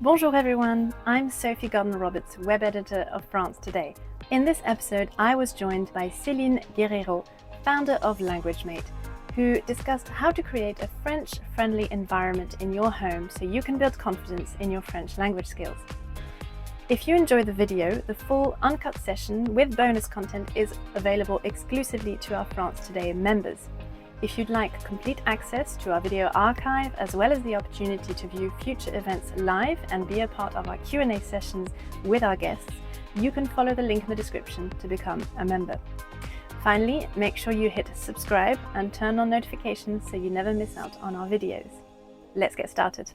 Bonjour everyone, I'm Sophie Gardner-Roberts, web editor of France Today. In this episode, I was joined by Céline Guerreiro, founder of Languagemate, who discussed how to create a French-friendly environment in your home so you can build confidence in your French language skills. If you enjoy the video, the full uncut session with bonus content is available exclusively to our France Today members. If you'd like complete access to our video archive, as well as the opportunity to view future events live and be a part of our Q&A sessions with our guests, you can follow the link in the description to become a member. Finally, make sure you hit subscribe and turn on notifications so you never miss out on our videos. Let's get started.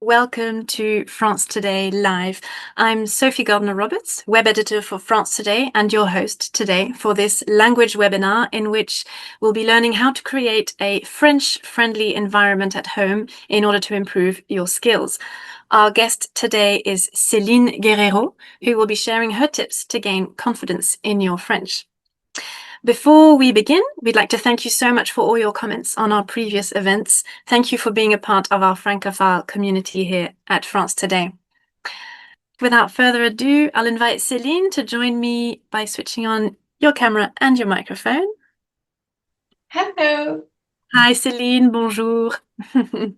Welcome to France Today Live. I'm Sophie Gardner-Roberts, web editor for France Today and your host today for this language webinar in which we'll be learning how to create a French-friendly environment at home in order to improve your skills. Our guest today is Céline Guerreiro, who will be sharing her tips to gain confidence in your French. Before we begin, we'd like to thank you so much for all your comments on our previous events. Thank you for being a part of our Francophile community here at France Today. Without further ado, I'll invite Céline to join me by switching on your camera and your microphone. Hello. Hi Céline, bonjour. Hello.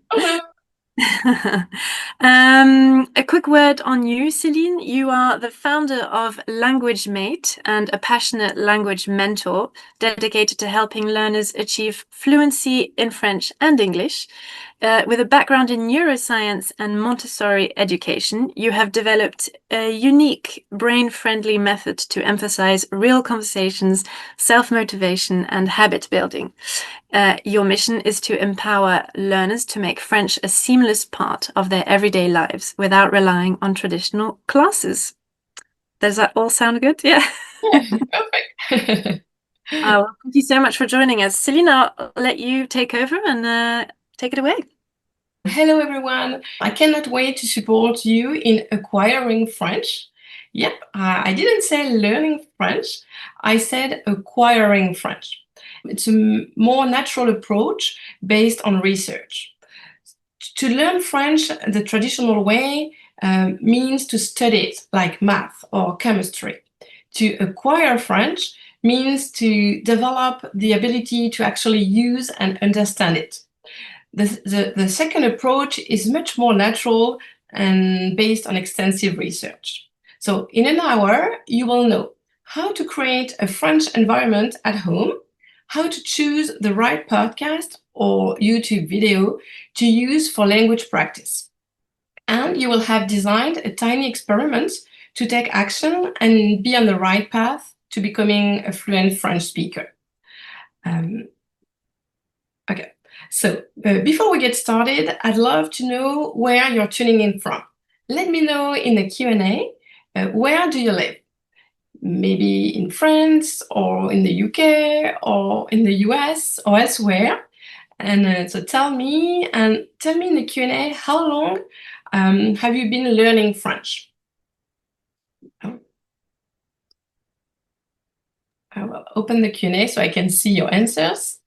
A quick word on you, Céline. You are the founder of Languagemate and a passionate language mentor dedicated to helping learners achieve fluency in French and English. With a background in neuroscience and Montessori education, you have developed a unique brain-friendly method to emphasize real conversations, self-motivation, and habit building. Your mission is to empower learners to make French a seamless part of their everyday lives without relying on traditional classes. Does that all sound good? Yeah. Perfect. Well, thank you so much for joining us. Céline, I'll let you take over and take it away. Hello, everyone. I cannot wait to support you in acquiring French. Yep, I didn't say learning French. I said acquiring French. It's a more natural approach based on research. To learn French the traditional way means to study it, like math or chemistry. To acquire French means to develop the ability to actually use and understand it. The second approach is much more natural and based on extensive research. So in an hour, you will know how to create a French environment at home, how to choose the right podcast or YouTube video to use for language practice. And you will have designed a tiny experiment to take action and be on the right path to becoming a fluent French speaker. Okay, so before we get started, I'd love to know where you're tuning in from. Let me know in the Q&A, where do you live? Maybe in France or in the UK or in the US or elsewhere. And so tell me in the Q&A, how long have you been learning French? I will open the Q&A so I can see your answers.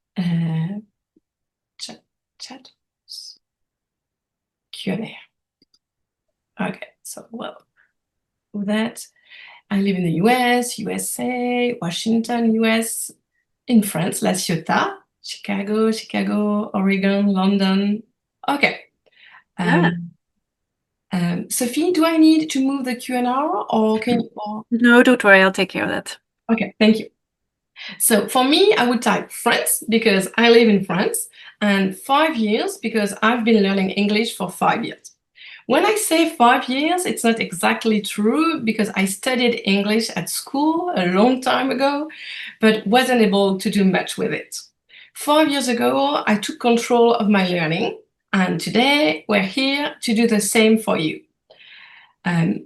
Chat, Q&A. Okay, so well, with that, I live in the US, USA, Washington, US, in France, La Ciotat, Chicago, Oregon, London. Okay. Sophie, do I need to move the Q&A or can you? No, don't worry, I'll take care of that. Okay, thank you. So for me, I would type France because I live in France, and 5 years because I've been learning English for 5 years. When I say 5 years, it's not exactly true because I studied English at school a long time ago, but wasn't able to do much with it. 5 years ago, I took control of my learning, and today we're here to do the same for you.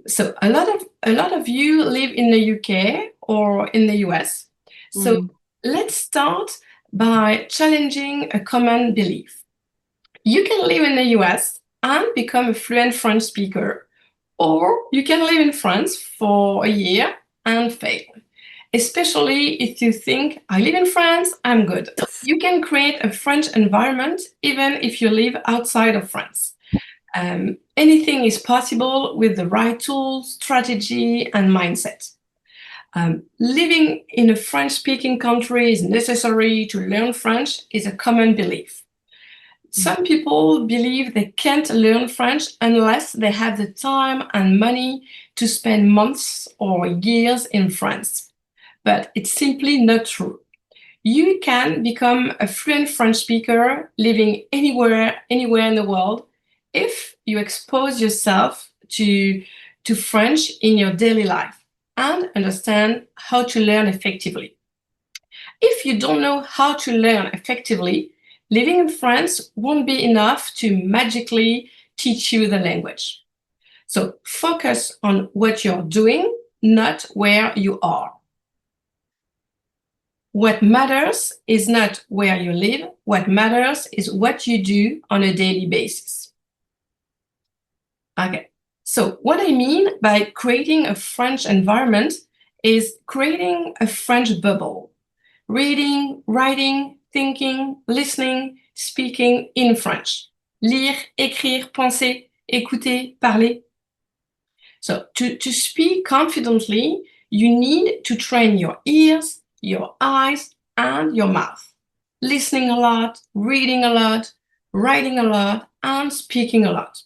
So a lot of you live in the UK or in the US. So let's start by challenging a common belief. You can live in the US and become a fluent French speaker, or you can live in France for a year and fail. Especially if you think, I live in France, I'm good. You can create a French environment even if you live outside of France. Anything is possible with the right tools, strategy, and mindset. Living in a French-speaking country is necessary to learn French is a common belief. Some people believe they can't learn French unless they have the time and money to spend months or years in France. But it's simply not true. You can become a fluent French speaker living anywhere in the world if you expose yourself to French in your daily life and understand how to learn effectively. If you don't know how to learn effectively, living in France won't be enough to magically teach you the language. So focus on what you're doing, not where you are. What matters is not where you live. What matters is what you do on a daily basis. Okay, so what I mean by creating a French environment is creating a French bubble. Reading, writing, thinking, listening, speaking in French. Lire, écrire, penser, écouter, parler. So to speak confidently, you need to train your ears, your eyes, and your mouth. Listening a lot, reading a lot, writing a lot, and speaking a lot.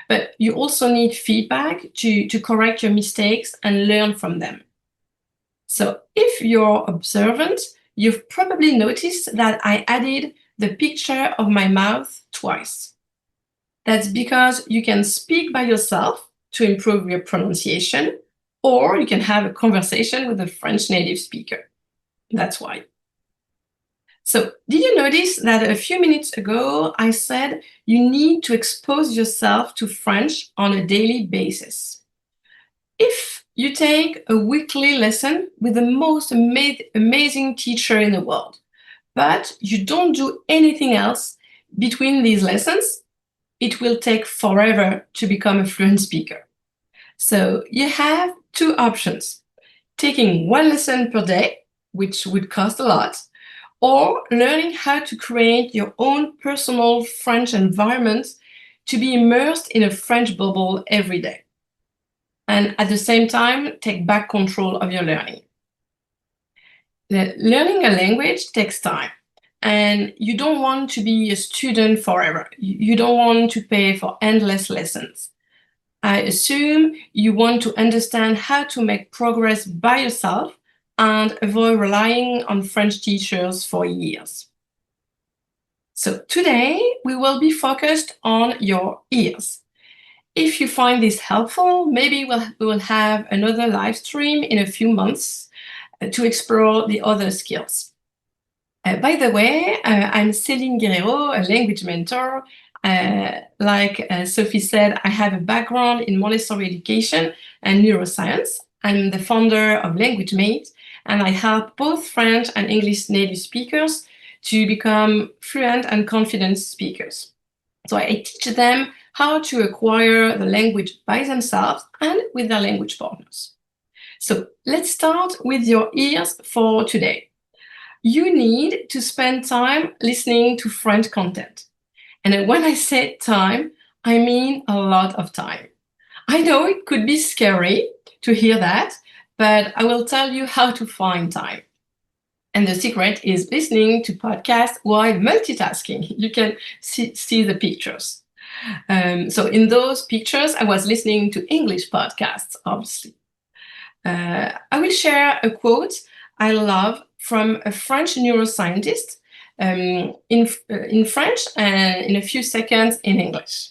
But you also need feedback to correct your mistakes and learn from them. So if you're observant, you've probably noticed that I added the picture of my mouth twice. That's because you can speak by yourself to improve your pronunciation, or you can have a conversation with a French native speaker. That's why. So, did you notice that a few minutes ago I said you need to expose yourself to French on a daily basis? If you take a weekly lesson with the most amazing teacher in the world, but you don't do anything else between these lessons, it will take forever to become a fluent speaker. So you have two options: taking one lesson per day, which would cost a lot, or learning how to create your own personal French environment to be immersed in a French bubble every day. And at the same time, take back control of your learning. Learning a language takes time, and you don't want to be a student forever. You don't want to pay for endless lessons. I assume you want to understand how to make progress by yourself and avoid relying on French teachers for years. So today, we will be focused on your ears. If you find this helpful, maybe we will have another live stream in a few months to explore the other skills. By the way, I'm Céline Guerreiro, a language mentor. Like Sophie said, I have a background in Montessori education and neuroscience. I'm the founder of Languagemate, and I help both French and English native speakers to become fluent and confident speakers. So I teach them how to acquire the language by themselves and with their language partners. So let's start with your ears for today. You need to spend time listening to French content. And when I say time, I mean a lot of time. I know it could be scary to hear that, but I will tell you how to find time. And the secret is listening to podcasts while multitasking. You can see the pictures. So in those pictures, I was listening to English podcasts, obviously. I will share a quote I love from a French neuroscientist in French and in a few seconds in English.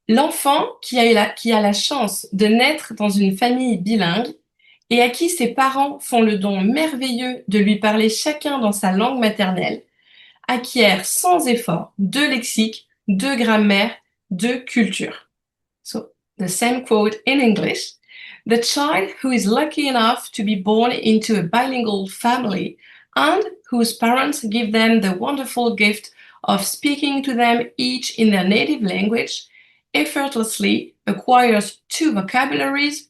L'enfant qui a la chance de naître dans une famille bilingue et à qui ses parents font le don merveilleux de lui parler chacun dans sa langue maternelle, acquiert sans effort de lexique, de grammaire, de culture. So, the same quote in English. The child who is lucky enough to be born into a bilingual family and whose parents give them the wonderful gift of speaking to them each in their native language effortlessly acquires 2 vocabularies,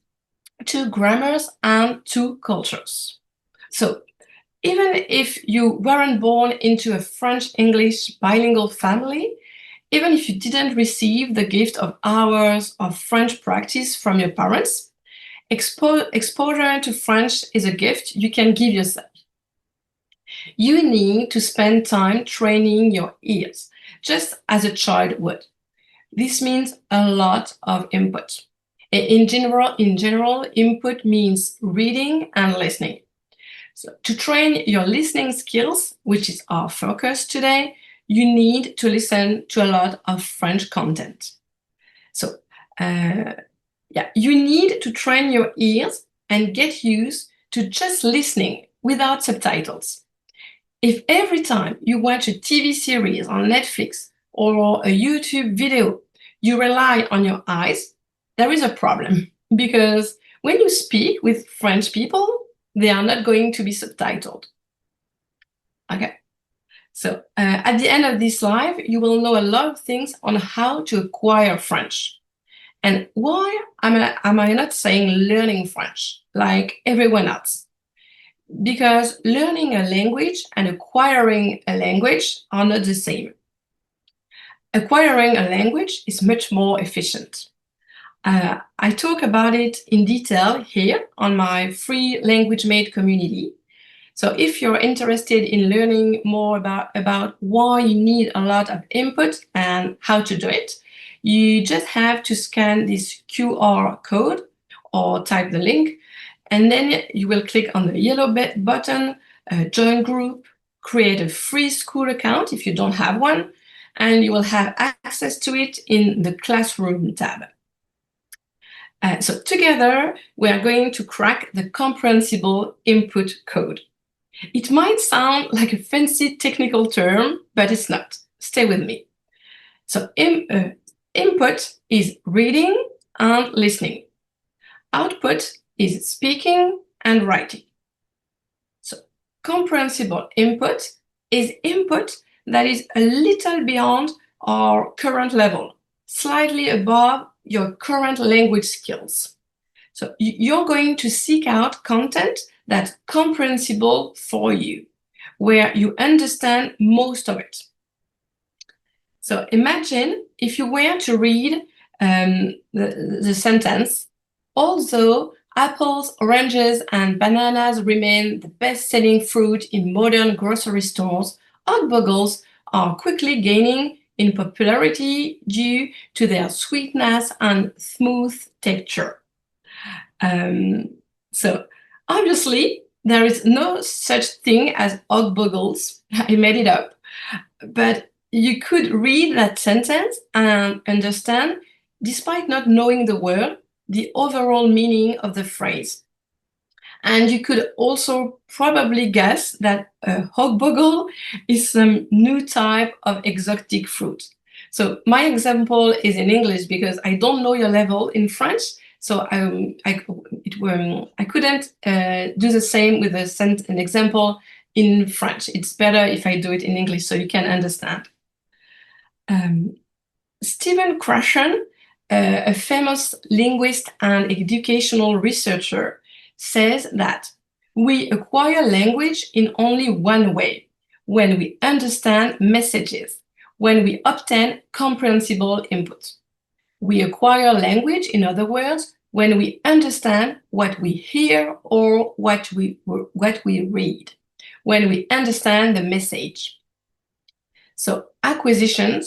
2 grammars, and 2 cultures. So, even if you weren't born into a French-English bilingual family, even if you didn't receive the gift of hours of French practice from your parents, exposure to French is a gift you can give yourself. You need to spend time training your ears, just as a child would. This means a lot of input. In general, input means reading and listening. So to train your listening skills, which is our focus today, you need to listen to a lot of French content. So, you need to train your ears and get used to just listening without subtitles. If every time you watch a TV series on Netflix or a YouTube video, you rely on your eyes, there is a problem. Because when you speak with French people, they are not going to be subtitled. Okay. So at the end of this live, you will know a lot of things on how to acquire French. And why am I not saying learning French like everyone else? Because learning a language and acquiring a language are not the same. Acquiring a language is much more efficient. I talk about it in detail here on my free Languagemate community. So if you're interested in learning more about why you need a lot of input and how to do it, you just have to scan this QR code or type the link, and then you will click on the yellow button, join group, create a free school account if you don't have one, and you will have access to it in the classroom tab. So together, we are going to crack the comprehensible input code. It might sound like a fancy technical term, but it's not. Stay with me. So input is reading and listening. Output is speaking and writing. So comprehensible input is input that is a little beyond our current level, slightly above your current language skills. So you're going to seek out content that's comprehensible for you, where you understand most of it. So imagine if you were to read the sentence, although apples, oranges, and bananas remain the best-selling fruit in modern grocery stores, Ogbogles are quickly gaining in popularity due to their sweetness and smooth texture. So obviously, there is no such thing as Ogbogles. I made it up. But you could read that sentence and understand, despite not knowing the word, the overall meaning of the phrase. And you could also probably guess that a hogbogle is some new type of exotic fruit. So my example is in English because I don't know your level in French. So I couldn't do the same with an example in French. It's better if I do it in English so you can understand. Stephen Krashen, a famous linguist and educational researcher, says that we acquire language in only one way, when we understand messages, when we obtain comprehensible input. We acquire language, in other words, when we understand what we hear or what we read, when we understand the message. So acquisition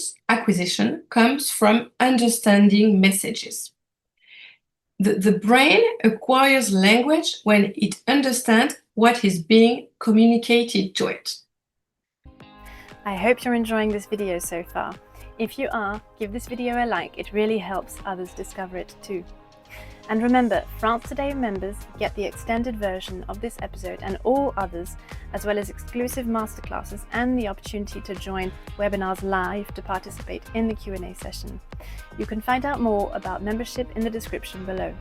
comes from understanding messages. The brain acquires language when it understands what is being communicated to it. I hope you're enjoying this video so far. If you are, give this video a like, it really helps others discover it too. And remember, France Today members get the extended version of this episode and all others, as well as exclusive masterclasses and the opportunity to join webinars live to participate in the Q&A session. You can find out more about membership in the description below.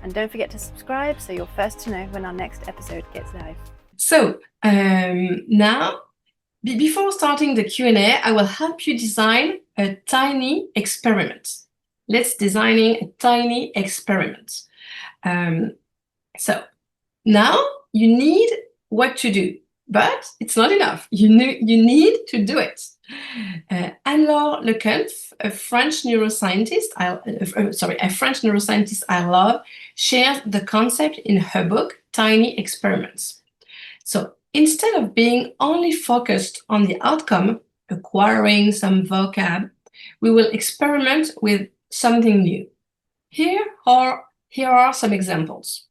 And don't forget to subscribe so you're first to know when our next episode gets live. So now, before starting the Q&A, I will help you design a tiny experiment. Let's designing a tiny experiment. So now you need what to do, but it's not enough. You need to do it. Anne-Laure Lequenf, a French neuroscientist I love, shares the concept in her book, Tiny Experiments. So instead of being only focused on the outcome, acquiring some vocab, we will experiment with something new. Here are some examples.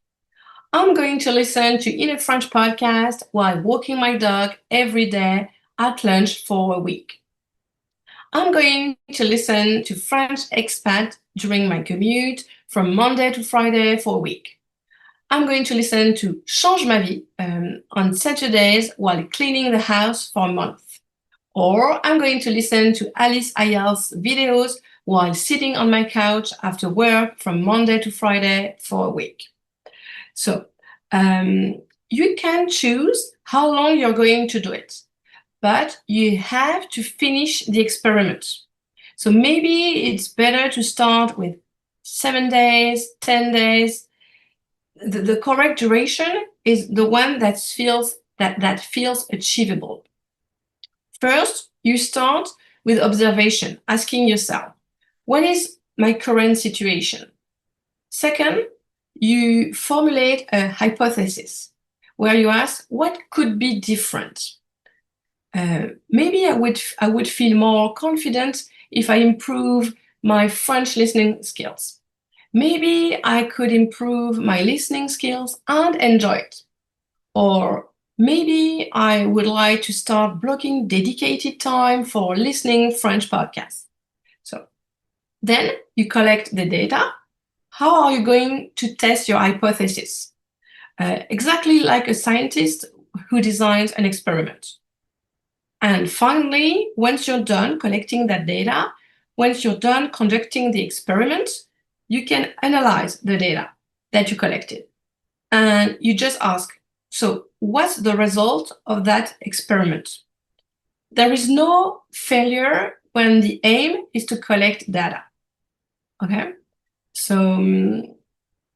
I'm going to listen to In a French podcast while walking my dog every day at lunch for a week. I'm going to listen to French expat during my commute from Monday to Friday for a week. I'm going to listen to Change ma vie on Saturdays while cleaning the house for a month. Or I'm going to listen to Alice Ayal's videos while sitting on my couch after work from Monday to Friday for a week. So you can choose how long you're going to do it, but you have to finish the experiment. So maybe it's better to start with 7 days, 10 days. The correct duration is the one that feels achievable. First, you start with observation, asking yourself, what is my current situation? Second, you formulate a hypothesis where you ask, what could be different? Maybe I would feel more confident if I improve my French listening skills. Maybe I could improve my listening skills and enjoy it. Or maybe I would like to start blocking dedicated time for listening French podcasts. So then you collect the data. How are you going to test your hypothesis? Exactly like a scientist who designs an experiment. And finally, once you're done collecting that data, once you're done conducting the experiment, you can analyze the data that you collected. And you just ask, so what's the result of that experiment? There is no failure when the aim is to collect data. Okay? So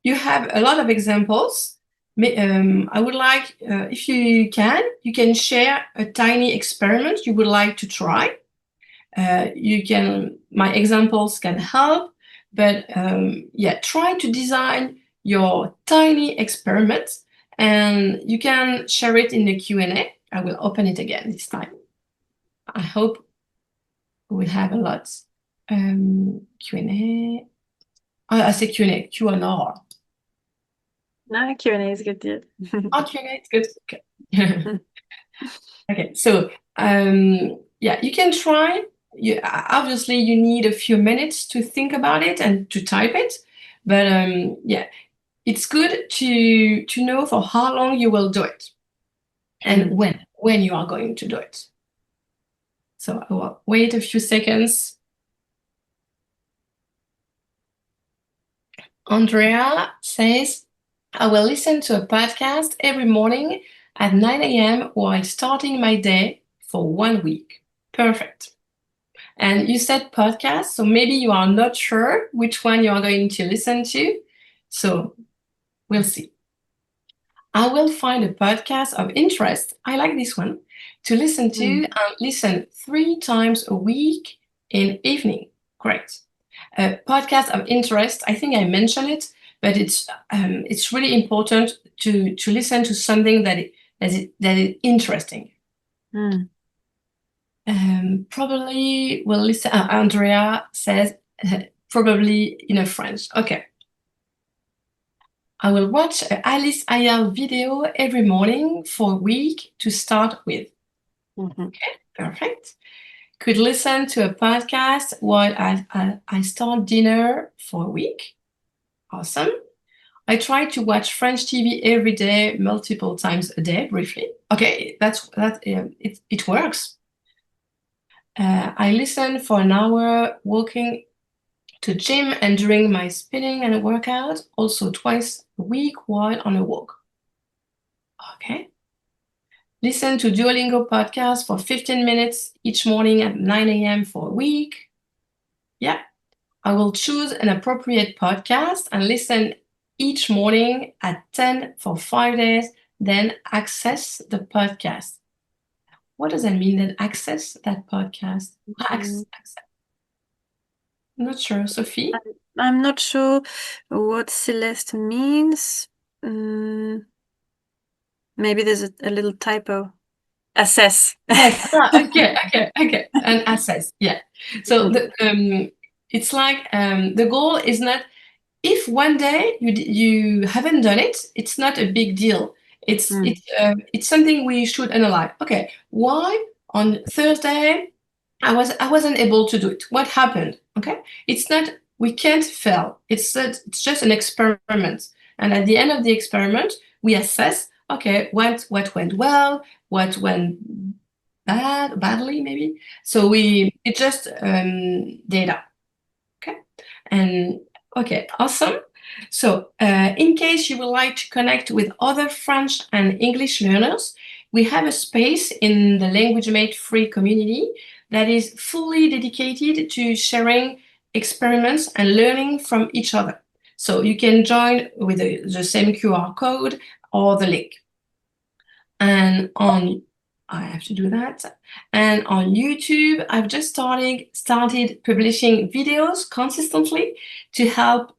you have a lot of examples. I would like, if you can share a tiny experiment you would like to try. My examples can help, but try to design your tiny experiment and you can share it in the Q&A. I will open it again this time. I hope we'll have a lot. Q&A. I say Q&A, Q&R. No, Q&A is good too. Oh, Q&A is good. Okay. Okay, so you can try. Obviously, you need a few minutes to think about it and to type it, but it's good to know for how long you will do it and when you are going to do it. So I will wait a few seconds. Andrea says, I will listen to a podcast every morning at 9 a.m. while starting my day for 1 week. Perfect. And you said podcast, so maybe you are not sure which one you are going to listen to. So we'll see. I will find a podcast of interest. I like this one to listen to and listen 3 times a week in evening. Great. A podcast of interest. I think I mentioned it, but it's really important to listen to something that is interesting. Probably will listen. Andrea says probably in a French. Okay. I will watch an Alice Ayal video every morning for a week to start with. Okay, perfect. could listen to a podcast while I start dinner for a week. Awesome. I try to watch French TV every day, multiple times a day, briefly. Okay, it works. I listen for an hour walking to gym and during my spinning and workout, also twice a week while on a walk. Okay. Listen to Duolingo podcast for 15 minutes each morning at 9 a.m. for a week. Yeah. I will choose an appropriate podcast and listen each morning at 10 for 5 days, then access the podcast. What does that mean, then access that podcast? Access. I'm not sure. Sophie? I'm not sure what Celeste means. Maybe there's a little typo. Assess. Yes. Okay. And access. Yeah. So it's like the goal is not, if one day you haven't done it, it's not a big deal. It's something we should analyze. Okay, why on Thursday I wasn't able to do it? What happened? Okay, it's not, we can't fail. It's just an experiment, and at the end of the experiment, we assess. Okay, what went well, what went badly maybe. So it's just data. Okay, and okay, awesome. So in case you would like to connect with other French and English learners, we have a space in the Languagemate free community that is fully dedicated to sharing experiments and learning from each other. So you can join with the same QR code or the link. And I have to do that. And on YouTube, I've just started publishing videos consistently to help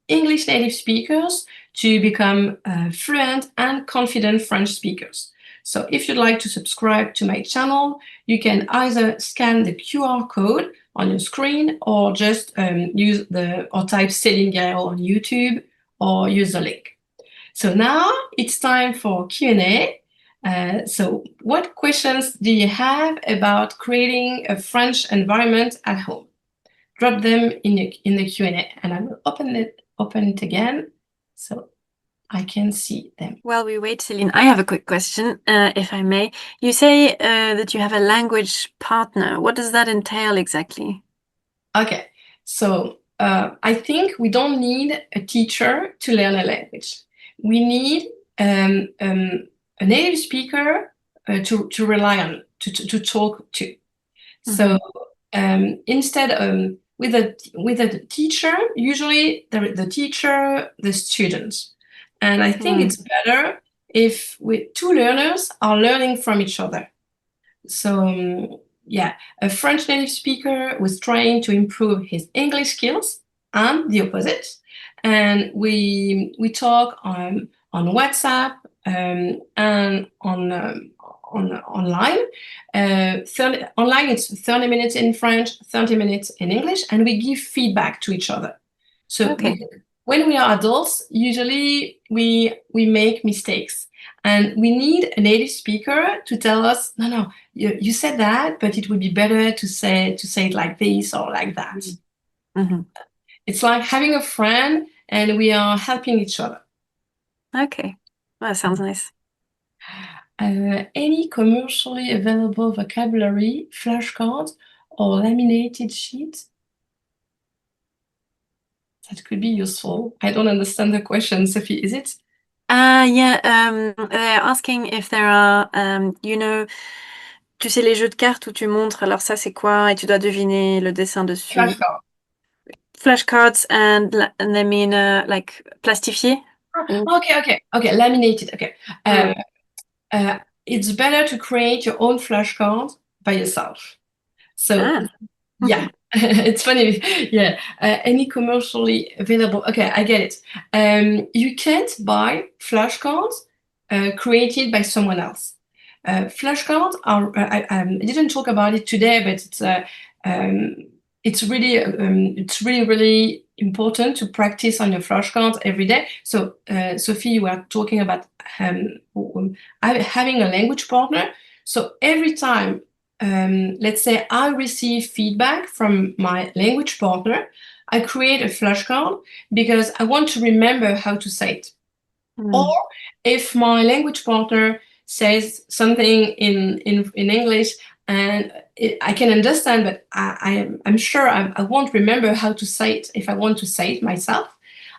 English native speakers to become fluent and confident French speakers. So if you'd like to subscribe to my channel, you can either scan the QR code on your screen or just type Céline Guerreiro on YouTube or use the link. So now it's time for Q&A. So what questions do you have about creating a French environment at home? Drop them in the Q&A, and I will open it again so I can see them. While we wait, Céline, I have a quick question, if I may. You say that you have a language partner. What does that entail exactly? Okay, so I think we don't need a teacher to learn a language. We need a native speaker to rely on, to talk to. So instead with a teacher, usually the teacher, the students. And I think it's better if two learners are learning from each other. So a French native speaker was trying to improve his English skills and the opposite. And we talk on WhatsApp and online. Online, it's 30 minutes in French, 30 minutes in English, and we give feedback to each other. So when we are adults, usually we make mistakes, and we need a native speaker to tell us, no, you said that, but it would be better to say it like this or like that. It's like having a friend, and we are helping each other. Okay, well, that sounds nice. Any commercially available vocabulary, flashcards, or laminated sheets? That could be useful. I don't understand the question, Sophie. Is it? They're asking if there are, tu sais, les jeux de cartes où tu montres, alors ça c'est quoi, et tu dois deviner le dessin dessus. Flashcards. Flashcards, and they mean like plastifié? Okay. Laminated. Okay. It's better to create your own flashcards by yourself. So yeah, it's funny. Yeah, any commercially available. Okay, I get it. You can't buy flashcards created by someone else. Flashcards are. I didn't talk about it today, but it's really important to practice on your flashcards every day. So Sophie, you were talking about having a language partner. So every time let's say I receive feedback from my language partner, I create a flashcard because I want to remember how to say it. Or if my language partner says something in English and I can understand, but I'm sure I won't remember how to say it if I want to say it myself,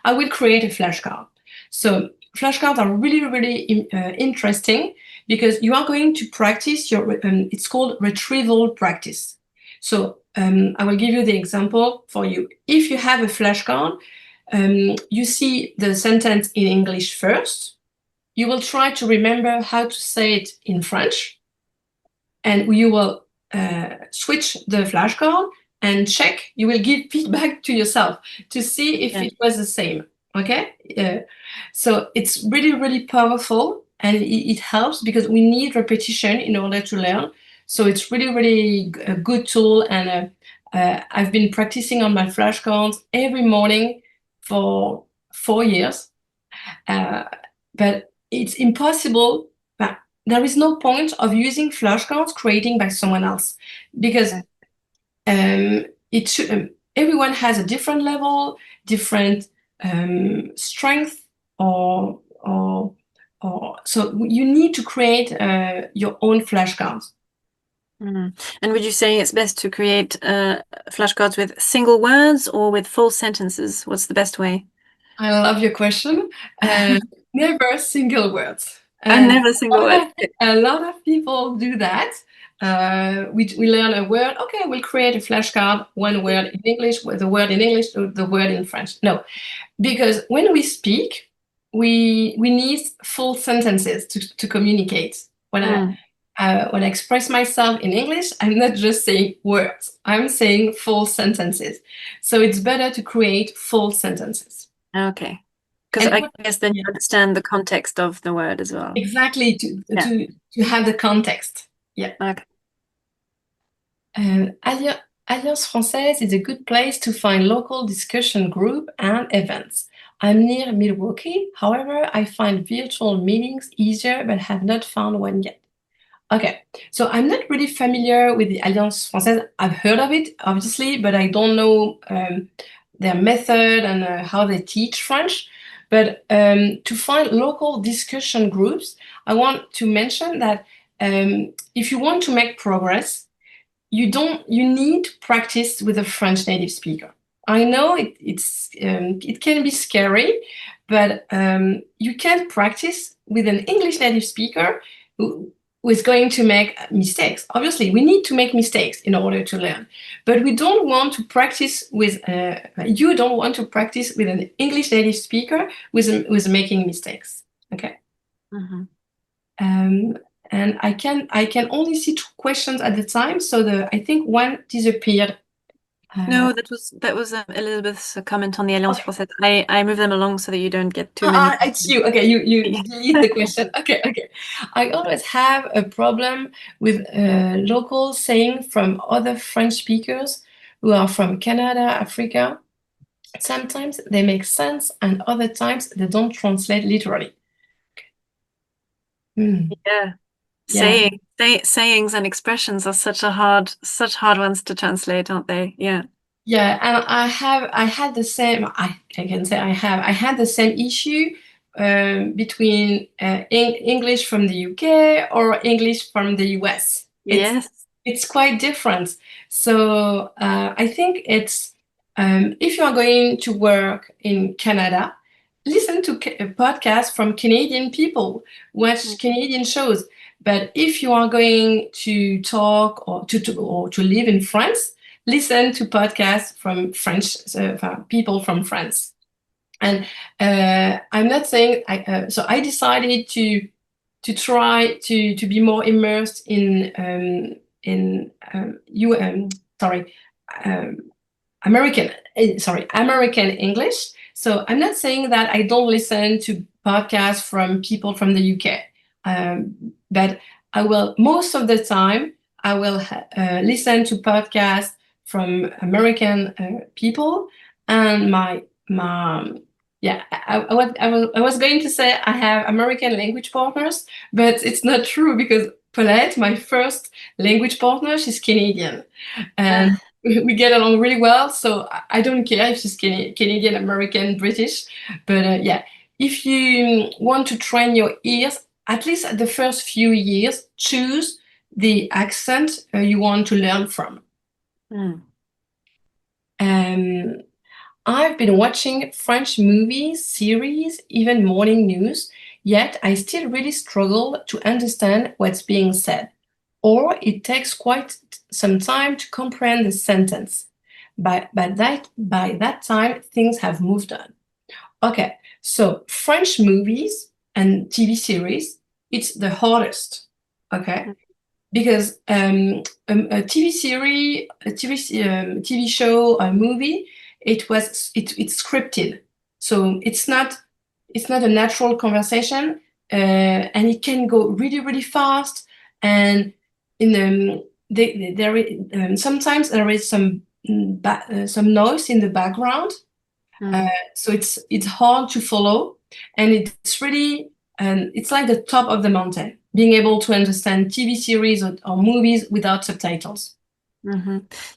I will create a flashcard. So flashcards are really, really interesting because you are going to practice your, it's called retrieval practice. So I will give you the example for you. If you have a flashcard, you see the sentence in English first, you will try to remember how to say it in French, and you will switch the flashcard and check. You will give feedback to yourself to see if it was the same. Okay, so it's really, really powerful, and it helps because we need repetition in order to learn. So it's really, really a good tool, and I've been practicing on my flashcards every morning for 4 years, but it's impossible. There is no point of using flashcards created by someone else because it should, everyone has a different level, different strength, or so you need to create your own flashcards. And would you say it's best to create flashcards with single words or with full sentences? What's the best way? I love your question. Never single words. Never single words. A lot of people do that. We learn a word. Okay, we'll create a flashcard, one word in English, with the word in English, the word in French. No, because when we speak, we need full sentences to communicate. When I express myself in English, I'm not just saying words. I'm saying full sentences. So it's better to create full sentences. Okay. Because I guess then you understand the context of the word as well. Exactly, to have the context. Yeah. Okay. Alliance Française is a good place to find local discussion group and events. I'm near Milwaukee. However, I find virtual meetings easier, but have not found one yet. Okay, so I'm not really familiar with the Alliance Française. I've heard of it, obviously, but I don't know their method and how they teach French. But to find local discussion groups, I want to mention that if you want to make progress, you need to practice with a French native speaker. I know it can be scary, but you can practice with an English native speaker who is going to make mistakes. Obviously, we need to make mistakes in order to learn, but we don't want to practice with. You don't want to practice with an English native speaker with making mistakes. Okay. And I can only see 2 questions at the time, so I think one disappeared. No, that was Elizabeth's comment on the Alliance Française. I move them along so that you don't get too many. It's you. Okay, you delete the question. Okay. I always have a problem with locals saying from other French speakers who are from Canada, Africa. Sometimes they make sense, and other times they don't translate literally. Yeah. Sayings and expressions are such hard ones to translate, aren't they? Yeah. Yeah, and I had the same. I can say I had the same issue between English from the UK or English from the US. It's quite different. So I think it's if you are going to work in Canada, listen to podcasts from Canadian people, watch Canadian shows. But if you are going to talk or to live in France, listen to podcasts from French people from France. And I'm not saying so I decided to try to be more immersed in American English. So I'm not saying that I don't listen to podcasts from people from the UK, but I will most of the time I will listen to podcasts from American people, and I was going to say I have American language partners, but it's not true because Paulette, my first language partner, she's Canadian. And we get along really well. So I don't care if she's Canadian, American, British. But yeah, if you want to train your ears, at least at the first few years, choose the accent you want to learn from. I've been watching French movies, series, even morning news, yet I still really struggle to understand what's being said, or it takes quite some time to comprehend the sentence. By that time, things have moved on. Okay, so French movies and TV series, it's the hardest, okay? Because a TV series, TV show, a movie, it's scripted, so it's not a natural conversation, and it can go really, really fast. And sometimes there is some noise in the background, so it's hard to follow, and it's really it's like the top of the mountain, being able to understand TV series or movies without subtitles.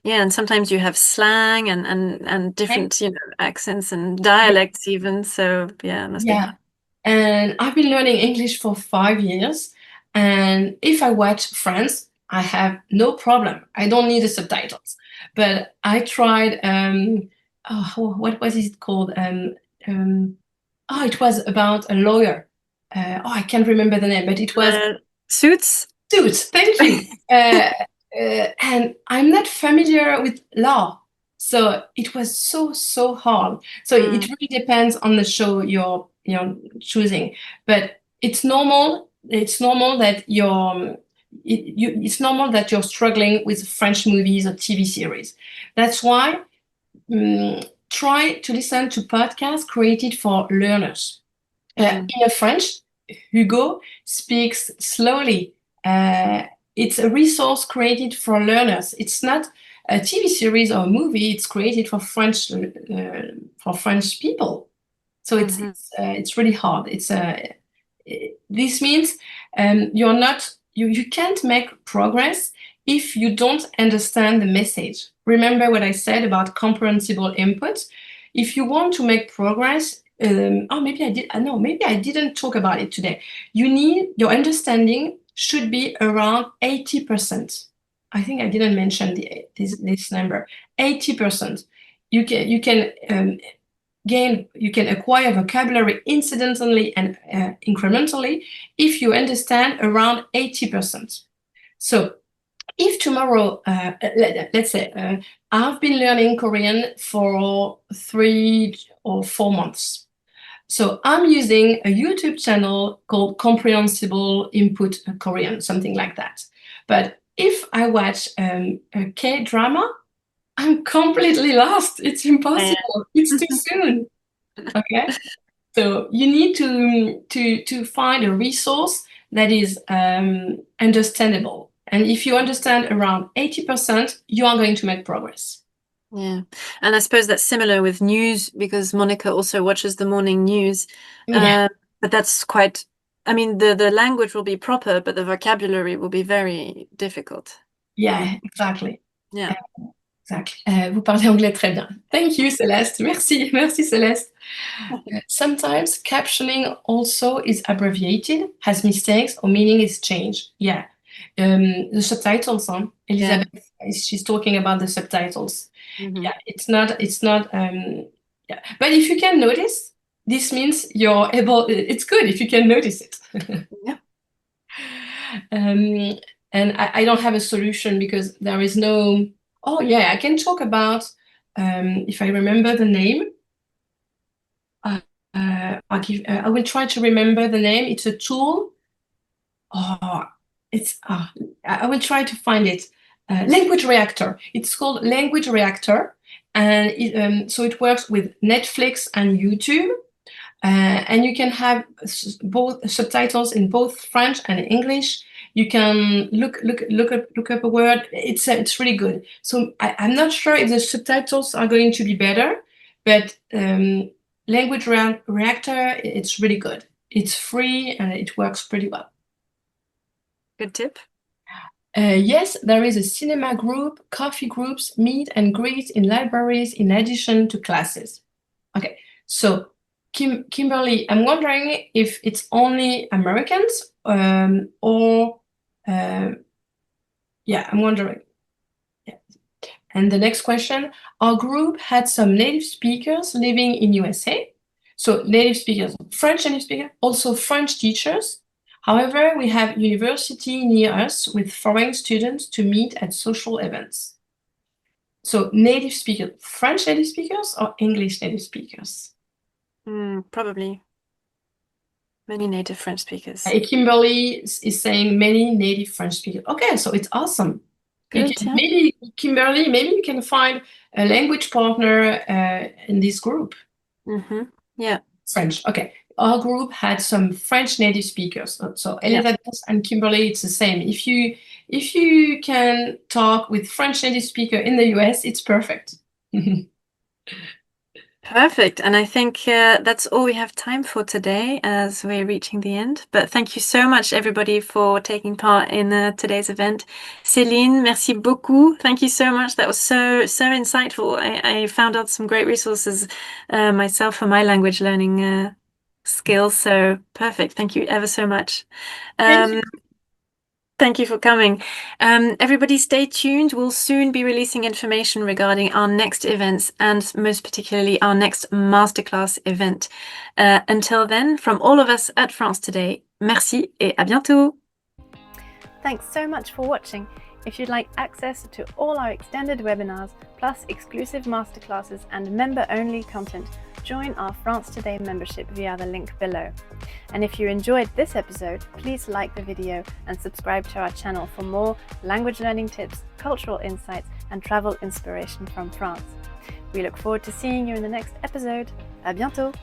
Yeah, and sometimes you have slang and different, accents and dialects even. So yeah, it must be hard. And I've been learning English for 5 years, and if I watch Friends, I have no problem. I don't need the subtitles. But I tried what was it called? It was about a lawyer. I can't remember the name, but it was Suits. Suits. Thank you. And I'm not familiar with law, so it was so hard. So it really depends on the show you're choosing, but it's normal. It's normal that it's normal that you're struggling with French movies or TV series. That's why try to listen to podcasts created for learners. In French, Hugo speaks slowly. It's a resource created for learners. It's not a TV series or a movie. It's created for French people. So it's really hard. This means you can't make progress if you don't understand the message. Remember what I said about comprehensible input. If you want to make progress, maybe I did. No, maybe I didn't talk about it today. Your understanding should be around 80%. I think I didn't mention this number. 80%. You can acquire vocabulary incidentally and incrementally if you understand around 80%. So if tomorrow, let's say, I've been learning Korean for 3 or 4 months. So I'm using a YouTube channel called Comprehensible Input Korean, something like that. But if I watch a K-drama, I'm completely lost. It's impossible. It's too soon. Okay. So you need to find a resource that is understandable. And if you understand around 80%, you are going to make progress. Yeah. And I suppose that's similar with news, because Monica also watches the morning news. But that's quite, the language will be proper, but the vocabulary will be very difficult. Yeah, exactly. Yeah. Exactly. Vous parlez anglais très bien. Thank you, Celeste. Merci Celeste. Sometimes captioning also is abbreviated, has mistakes, or meaning is changed. Yeah. The subtitles, Elizabeth, she's talking about the subtitles. Yeah, it's not, But if you can notice, this means you're able, it's good if you can notice it. Yeah. And I don't have a solution because there is no, I can talk about, if I remember the name, I will try to remember the name. It's a tool. I will try to find it. Language Reactor. It's called Language Reactor, and so it works with Netflix and YouTube, and you can have both subtitles in both French and English. You can look up a word. It's really good. So I'm not sure if the subtitles are going to be better, but Language Reactor, it's really good. It's free and it works pretty well. Good tip. Yes, there is a cinema group, coffee groups, meet and greet in libraries in addition to classes. Okay, so Kimberly, I'm wondering if it's only Americans or yeah, I'm wondering. Yeah. And the next question, our group had some native speakers living in USA. So native speakers, French native speakers, also French teachers. However, we have university near us with foreign students to meet at social events. So native speakers, French native speakers or English native speakers? Probably many native French speakers. Kimberly is saying many native French speakers. Okay, so it's awesome. Good, yeah. Maybe, Kimberly, maybe you can find a language partner in this group. Yeah. French. Okay. Our group had some French native speakers. So Elizabeth and Kimberly, it's the same. If you can talk with French native speaker in the US, it's perfect. Perfect. And I think that's all we have time for today as we're reaching the end. But thank you so much, everybody, for taking part in today's event. Céline, merci beaucoup. Thank you so much. That was so insightful. I found out some great resources myself for my language learning skills. So perfect. Thank you ever so much. Thank you for coming. Everybody stay tuned. We'll soon be releasing information regarding our next events and most particularly our next masterclass event. Until then, from all of us at France Today, merci et à bientôt. Thanks so much for watching. If you'd like access to all our extended webinars, plus exclusive masterclasses and member-only content, join our France Today membership via the link below. And if you enjoyed this episode, please like the video and subscribe to our channel for more language learning tips, cultural insights, and travel inspiration from France. We look forward to seeing you in the next episode. À bientôt!